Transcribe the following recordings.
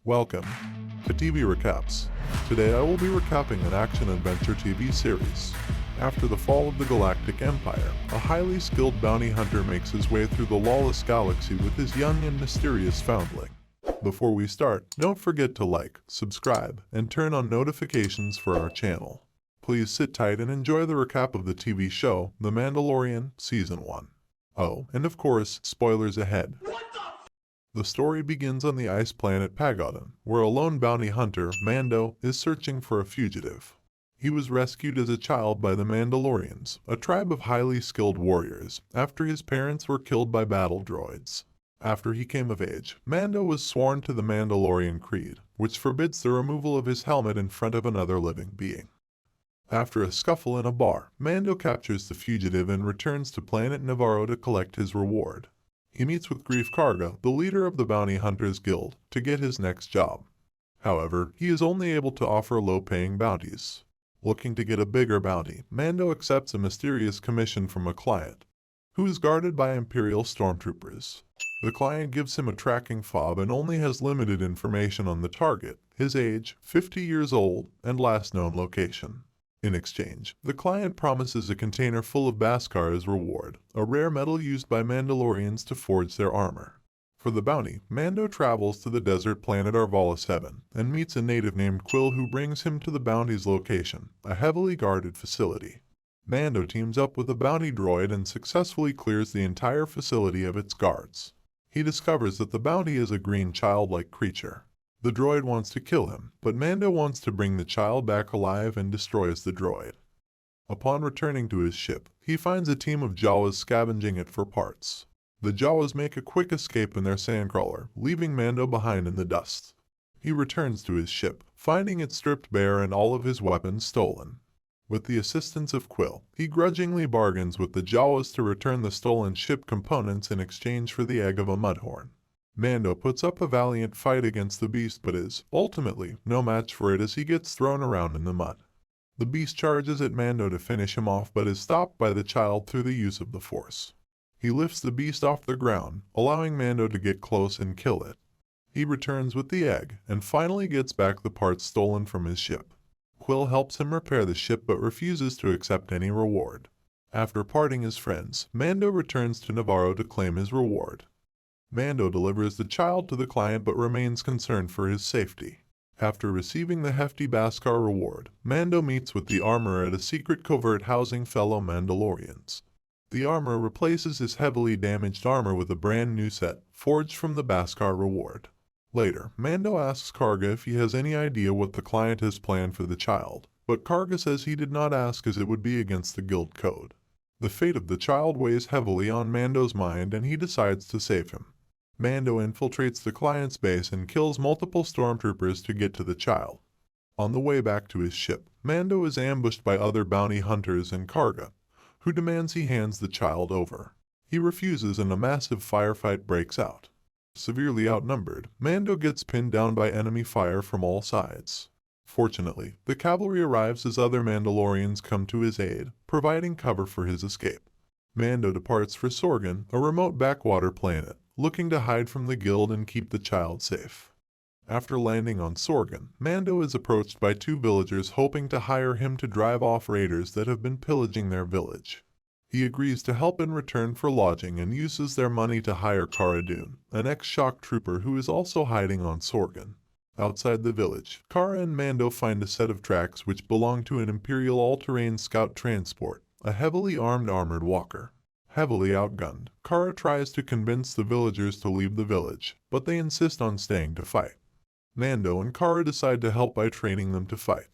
Welcome to TV Recaps. Today I will be recapping an action-adventure TV series. After the fall of the Galactic Empire, a highly skilled bounty hunter makes his way through the lawless galaxy with his young and mysterious foundling. Before we start, don't forget to like, subscribe, and turn on notifications for our channel. Please sit tight and enjoy the recap of the TV show, The Mandalorian, Season 1. Oh, and of course, spoilers ahead. The story begins on the ice planet Pagodon, where a lone bounty hunter, Mando, is searching for a fugitive. He was rescued as a child by the Mandalorians, a tribe of highly skilled warriors, after his parents were killed by battle droids. After he came of age, Mando was sworn to the Mandalorian creed, which forbids the removal of his helmet in front of another living being. After a scuffle in a bar, Mando captures the fugitive and returns to planet Navarro to collect his reward. He meets with Greef Karga, the leader of the Bounty Hunters Guild, to get his next job. However, he is only able to offer low-paying bounties. Looking to get a bigger bounty, Mando accepts a mysterious commission from a client, who is guarded by Imperial stormtroopers. The client gives him a tracking fob and only has limited information on the target, his age, 50 years old, and last known location. In exchange, the client promises a container full of Beskar as reward, a rare metal used by Mandalorians to forge their armor. For the bounty, Mando travels to the desert planet Arvala 7 and meets a native named Quill who brings him to the bounty's location, a heavily guarded facility. Mando teams up with a bounty droid and successfully clears the entire facility of its guards. He discovers that the bounty is a green childlike creature. The droid wants to kill him, but Mando wants to bring the child back alive and destroys the droid. Upon returning to his ship, he finds a team of Jawas scavenging it for parts. The Jawas make a quick escape in their sandcrawler, leaving Mando behind in the dust. He returns to his ship, finding it stripped bare and all of his weapons stolen. With the assistance of Quill, he grudgingly bargains with the Jawas to return the stolen ship components in exchange for the egg of a mudhorn. Mando puts up a valiant fight against the beast but is, ultimately, no match for it as he gets thrown around in the mud. The beast charges at Mando to finish him off but is stopped by the child through the use of the Force. He lifts the beast off the ground, allowing Mando to get close and kill it. He returns with the egg, and finally gets back the parts stolen from his ship. Quill helps him repair the ship but refuses to accept any reward. After parting as friends, Mando returns to Navarro to claim his reward. Mando delivers the child to the client but remains concerned for his safety. After receiving the hefty Beskar reward, Mando meets with the armorer at a secret covert housing fellow Mandalorians. The armorer replaces his heavily damaged armor with a brand new set, forged from the Beskar reward. Later, Mando asks Karga if he has any idea what the client has planned for the child, but Karga says he did not ask as it would be against the guild code. The fate of the child weighs heavily on Mando's mind and he decides to save him. Mando infiltrates the client's base and kills multiple stormtroopers to get to the child. On the way back to his ship, Mando is ambushed by other bounty hunters and Karga, who demands he hands the child over. He refuses and a massive firefight breaks out. Severely outnumbered, Mando gets pinned down by enemy fire from all sides. Fortunately, the cavalry arrives as other Mandalorians come to his aid, providing cover for his escape. Mando departs for Sorgan, a remote backwater planet, looking to hide from the guild and keep the child safe. After landing on Sorgan, Mando is approached by two villagers hoping to hire him to drive off raiders that have been pillaging their village. He agrees to help in return for lodging and uses their money to hire Cara Dune, an ex-shock trooper who is also hiding on Sorgan. Outside the village, Cara and Mando find a set of tracks which belong to an Imperial all-terrain scout transport, a heavily armored walker. Heavily outgunned, Cara tries to convince the villagers to leave the village, but they insist on staying to fight. Mando and Cara decide to help by training them to fight.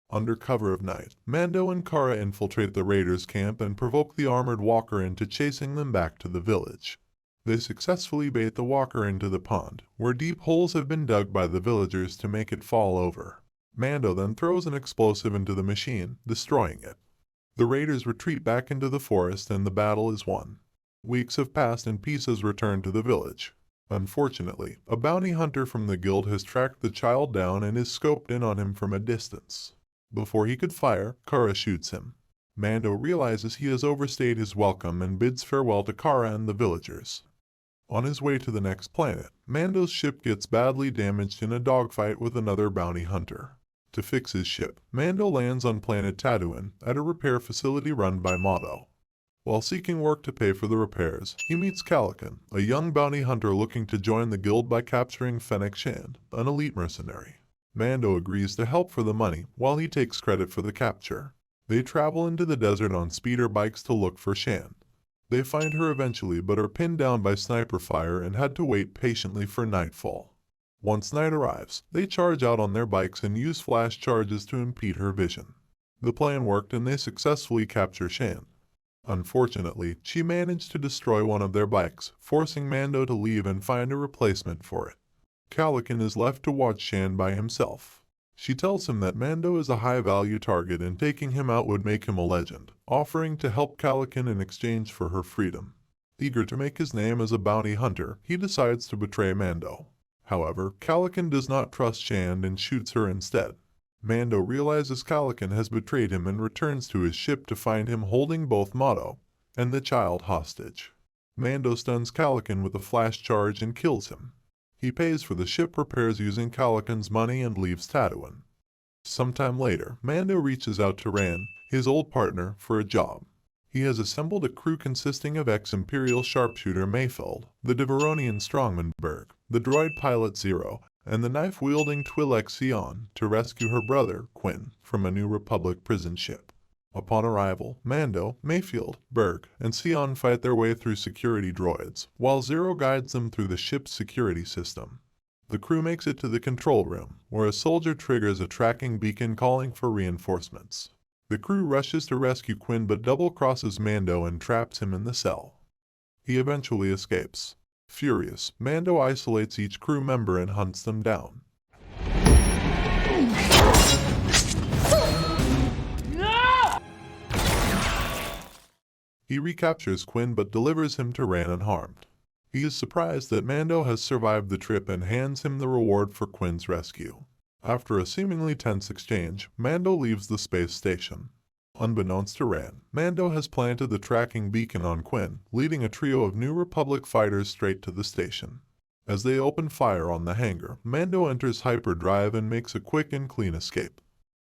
Under cover of night, Mando and Cara infiltrate the raiders' camp and provoke the armored walker into chasing them back to the village. They successfully bait the walker into the pond, where deep holes have been dug by the villagers to make it fall over. Mando then throws an explosive into the machine, destroying it. The raiders retreat back into the forest and the battle is won. Weeks have passed and peace has returned to the village. Unfortunately, a bounty hunter from the guild has tracked the child down and is scoped in on him from a distance. Before he could fire, Cara shoots him. Mando realizes he has overstayed his welcome and bids farewell to Cara and the villagers. On his way to the next planet, Mando's ship gets badly damaged in a dogfight with another bounty hunter. To fix his ship, Mando lands on planet Tatooine at a repair facility run by Mado. While seeking work to pay for the repairs, he meets Calican, a young bounty hunter looking to join the guild by capturing Fennec Shand, an elite mercenary. Mando agrees to help for the money while he takes credit for the capture. They travel into the desert on speeder bikes to look for Shand. They find her eventually but are pinned down by sniper fire and had to wait patiently for nightfall. Once night arrives, they charge out on their bikes and use flash charges to impede her vision. The plan worked and they successfully capture Shand. Unfortunately, she managed to destroy one of their bikes, forcing Mando to leave and find a replacement for it. Calican is left to watch Shand by himself. She tells him that Mando is a high-value target and taking him out would make him a legend, offering to help Calican in exchange for her freedom. Eager to make his name as a bounty hunter, he decides to betray Mando. However, Calican does not trust Shand and shoots her instead. Mando realizes Calican has betrayed him and returns to his ship to find him holding both Mado and the child hostage. Mando stuns Calican with a flash charge and kills him. He pays for the ship repairs using Calican's money and leaves Tatooine. Sometime later, Mando reaches out to Ran, his old partner, for a job. He has assembled a crew consisting of ex-Imperial sharpshooter Mayfeld, the Devaronian strongman Berg, the droid pilot Zero, and the knife-wielding Twi'lek Sion to rescue her brother, Quinn, from a New Republic prison ship. Upon arrival, Mando, Mayfield, Berg, and Sion fight their way through security droids, while Zero guides them through the ship's security system. The crew makes it to the control room, where a soldier triggers a tracking beacon calling for reinforcements. The crew rushes to rescue Quinn but double-crosses Mando and traps him in the cell. He eventually escapes. Furious, Mando isolates each crew member and hunts them down. No! He recaptures Quinn but delivers him to Ran unharmed. He is surprised that Mando has survived the trip and hands him the reward for Quinn's rescue. After a seemingly tense exchange, Mando leaves the space station. Unbeknownst to Ran, Mando has planted the tracking beacon on Quinn, leading a trio of New Republic fighters straight to the station. As they open fire on the hangar, Mando enters hyperdrive and makes a quick and clean escape.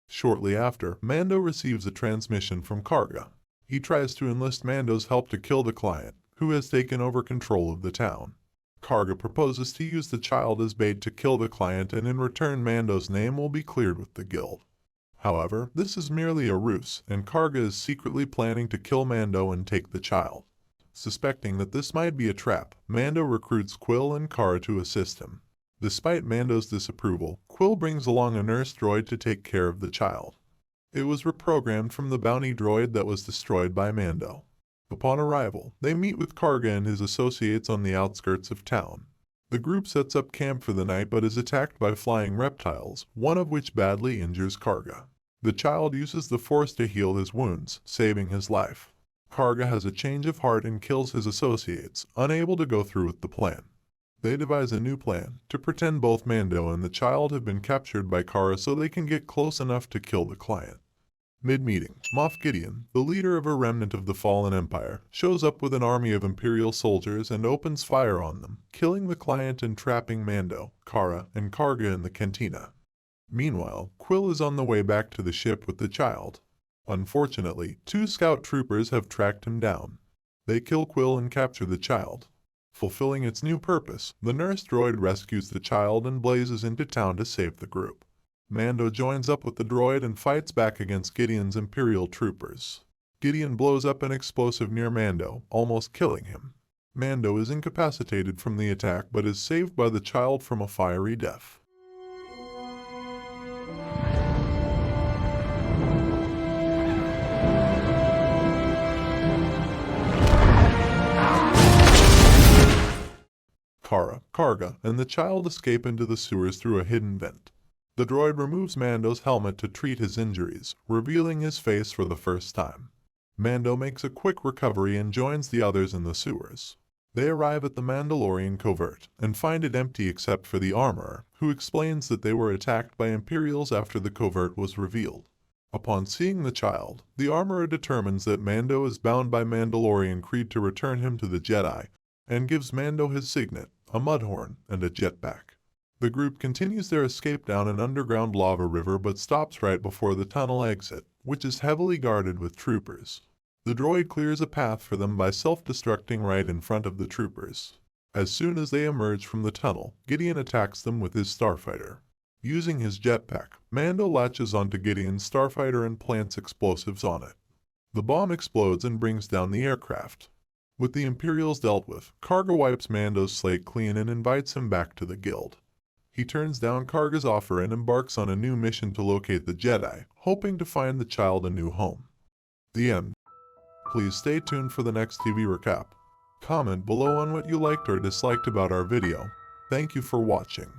Shortly after, Mando receives a transmission from Karga. He tries to enlist Mando's help to kill the client, who has taken over control of the town. Karga proposes to use the child as bait to kill the client, and in return Mando's name will be cleared with the guild. However, this is merely a ruse, and Karga is secretly planning to kill Mando and take the child. Suspecting that this might be a trap, Mando recruits Quill and Kara to assist him. Despite Mando's disapproval, Quill brings along a nurse droid to take care of the child. It was reprogrammed from the bounty droid that was destroyed by Mando. Upon arrival, they meet with Karga and his associates on the outskirts of town. The group sets up camp for the night but is attacked by flying reptiles, one of which badly injures Karga. The child uses the Force to heal his wounds, saving his life. Karga has a change of heart and kills his associates, unable to go through with the plan. They devise a new plan, to pretend both Mando and the child have been captured by Kara so they can get close enough to kill the client. Mid-meeting, Moff Gideon, the leader of a remnant of the fallen empire, shows up with an army of Imperial soldiers and opens fire on them, killing the client and trapping Mando, Kara, and Karga in the cantina. Meanwhile, Quill is on the way back to the ship with the child. Unfortunately, 2 scout troopers have tracked him down. They kill Quill and capture the child. Fulfilling its new purpose, the nurse droid rescues the child and blazes into town to save the group. Mando joins up with the droid and fights back against Gideon's Imperial troopers. Gideon blows up an explosive near Mando, almost killing him. Mando is incapacitated from the attack but is saved by the child from a fiery death. Kara, Karga, and the child escape into the sewers through a hidden vent. The droid removes Mando's helmet to treat his injuries, revealing his face for the first time. Mando makes a quick recovery and joins the others in the sewers. They arrive at the Mandalorian covert and find it empty except for the armorer, who explains that they were attacked by Imperials after the covert was revealed. Upon seeing the child, the armorer determines that Mando is bound by Mandalorian creed to return him to the Jedi, and gives Mando his signet, a mudhorn, and a jetpack. The group continues their escape down an underground lava river but stops right before the tunnel exit, which is heavily guarded with troopers. The droid clears a path for them by self-destructing right in front of the troopers. As soon as they emerge from the tunnel, Gideon attacks them with his starfighter. Using his jetpack, Mando latches onto Gideon's starfighter and plants explosives on it. The bomb explodes and brings down the aircraft. With the Imperials dealt with, Karga wipes Mando's slate clean and invites him back to the guild. He turns down Karga's offer and embarks on a new mission to locate the Jedi, hoping to find the child a new home. The end. Please stay tuned for the next TV recap. Comment below on what you liked or disliked about our video. Thank you for watching.